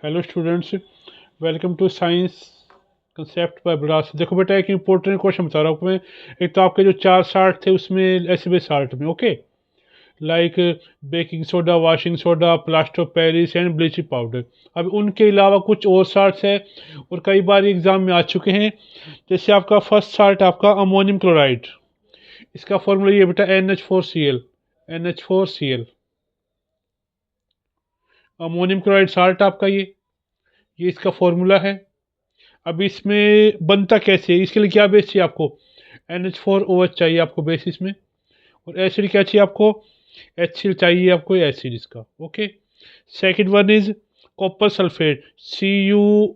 Hello students, welcome to science concept by ब्लास। देखो बेटा, एक इंपॉर्टेंट क्वेश्चन बता रहा हूँ मैं। एक तो आपके जो चार साल्ट थे उसमें एसिड साल्ट में, okay, like baking soda, washing soda, plaster of Paris and bleaching powder. अब उनके अलावा कुछ और साल्ट्स है और कई बार एग्जाम में आ चुके हैं। जैसे आपका फर्स्ट साल्ट आपका अमोनियम क्लोराइड, इसका फॉर्मूला ये बेटा NH4Cl। NH4Cl ammonium chloride salt आपका ये इसका फॉर्मूला है। अब इसमें बनता कैसे है, इसके लिए क्या बेस चाहिए आपको? NH4OH चाहिए आपको बेस इसमें। और एसिड क्या चाहिए आपको? HCl चाहिए आपको, एसिड इसका, okay. Second one is copper sulphate, Cu।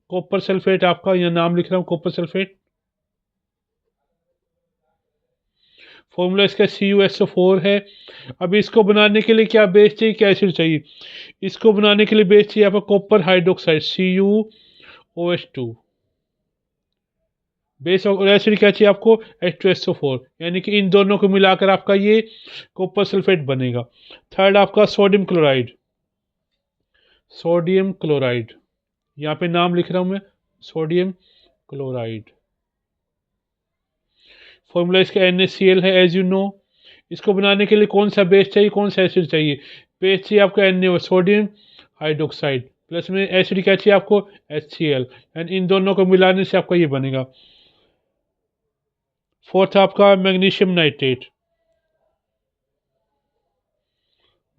Copper sulphate आपका यहाँ नाम लिख रहा हूँ, कॉपर सल्फेट। फॉर्मूला इसका CuSO4 है। अब इसको बनाने के लिए क्या बेस चाहिए, क्या एसिड चाहिए? इसको बनाने के लिए बेस चाहिए आपको कॉपर हाइड्रोक्साइड, CuOH2। बेस और एसिड क्या चाहिए आपको? H2SO4। यानी कि इन दोनों को मिलाकर आपका ये कॉपर सल्फेट बनेगा। थर्ड आपका सोडियम क्लोराइड। सोडियम क्लोराइड यहाँ पे नाम लिख रहा हूं मैं, सोडियम क्लोराइड। फॉर्मूला इसका NaCl है, एज यू नो। इसको बनाने के लिए कौन सा बेस चाहिए, कौन सा एसिड चाहिए? बेस चाहिए आपको Na, सोडियम हाइड्रोक्साइड, प्लस में एसिड क्या चाहिए आपको? HCl। एंड इन दोनों को मिलाने से आपका ये बनेगा। फोर्थ आपका magnesium nitrate.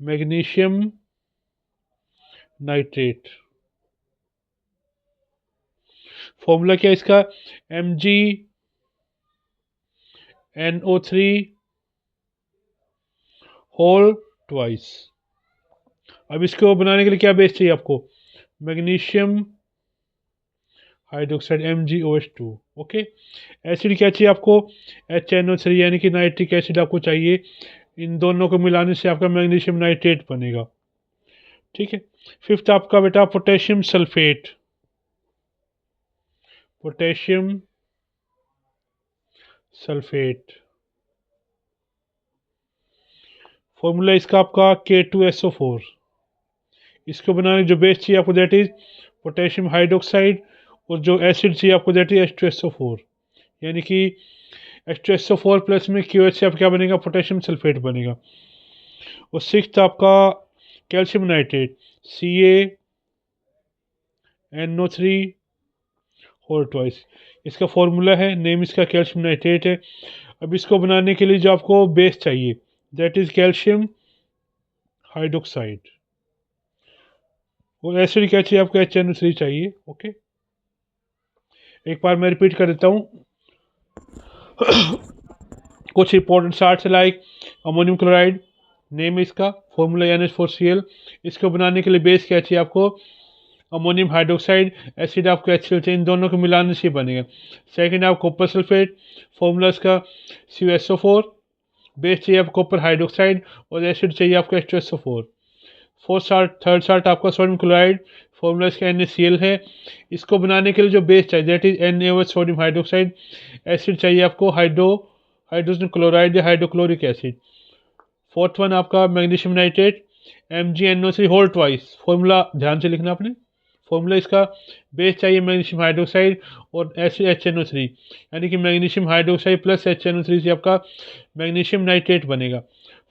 Magnesium nitrate formula क्या है इसका? MgNO3 whole twice. अब इसको बनाने के लिए क्या बेस चाहिए आपको? Magnesium hydroxide, MgOH2, okay. Acid क्या चाहिए आपको? HNO3 यानी कि नाइट्रिक एसिड आपको चाहिए। इन दोनों को मिलाने से आपका मैग्नीशियम नाइट्रेट बनेगा, ठीक है। फिफ्थ आपका बेटा potassium sulphate. Potassium sulphate formula इसका आपका K2SO4। इसको बनाने जो बेस चाहिए आपको दैट इज पोटेशियम हाइड्रोक्साइड, और जो एसिड चाहिए आपको दैट इज H2SO4। यानी कि H2SO4 प्लस में QH से आप क्या बनेगा? पोटेशियम सल्फेट बनेगा। और सिक्स आपका calcium nitrate, CaNO3 whole twice. इसका फॉर्मूला है, नेम इसका कैल्शियम नाइट्रेट है। अब इसको बनाने के लिए जो आपको बेस चाहिए दैट इज कैल्शियम हाइड्रोक्साइड, और एसिड क्या चाहिए आपको? HNO3 चाहिए, ओके। एक बार मैं रिपीट कर देता हूँ। कुछ important salts like ammonium chloride, name इसका, फॉर्मूला NH4Cl। इसको बनाने के लिए बेस क्या चाहिए आपको? अमोनियम हाइड्रोक्साइड, एसिड आपको HCl चाहिए। इन दोनों को मिलाने से बनेगा। सेकंड आप कॉपर सल्फेट, फॉर्मूला इसका CuSO4। बेस चाहिए आपको कॉपर हाइड्रोक्साइड, और एसिड चाहिए आपको H2SO4। Fourth salt, third salt आपका सोडियम क्लोराइड, फॉर्मूला इसका NaCl है। इसको बनाने के लिए जो बेस चाहिए that is NaOH sodium hydroxide. Acid चाहिए आपको हाइड्रोजन क्लोराइड या हाइड्रोक्लोरिक एसिड। फोर्थ वन आपका magnesium nitrate, MgNO3 whole twice. Formula ध्यान से लिखना आपने। फॉर्मूला इसका बेस चाहिए मैग्नीशियम हाइड्रोक्साइड और एसिड HNO3, यानी कि मैग्नीशियम हाइड्रोक्साइड प्लस HNO3 से आपका मैग्नीशियम नाइट्रेट बनेगा।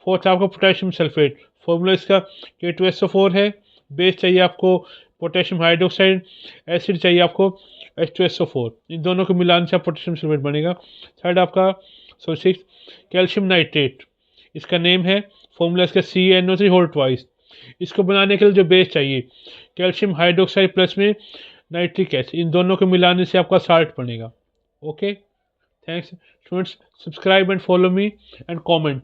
फोर्थ आपका पोटेशियम सल्फेट, फॉर्मूला इसका K2SO4 है। बेस चाहिए आपको पोटेशियम हाइड्रोक्साइड, एसिड चाहिए आपको H2SO4। इन दोनों को मिलाने से पोटेशियम सल्फेट बनेगा। थर्ड आपका सिक्स कैल्शियम नाइट्रेट, इसका नेम है, फॉर्मूला इसका CaNO3 होल ट्वाइस। इसको बनाने के लिए जो बेस चाहिए कैल्शियम हाइड्रोक्साइड प्लस में नाइट्रिक एसिड। इन दोनों को मिलाने से आपका साल्ट बनेगा, okay. Thanks students, subscribe and follow me and comment.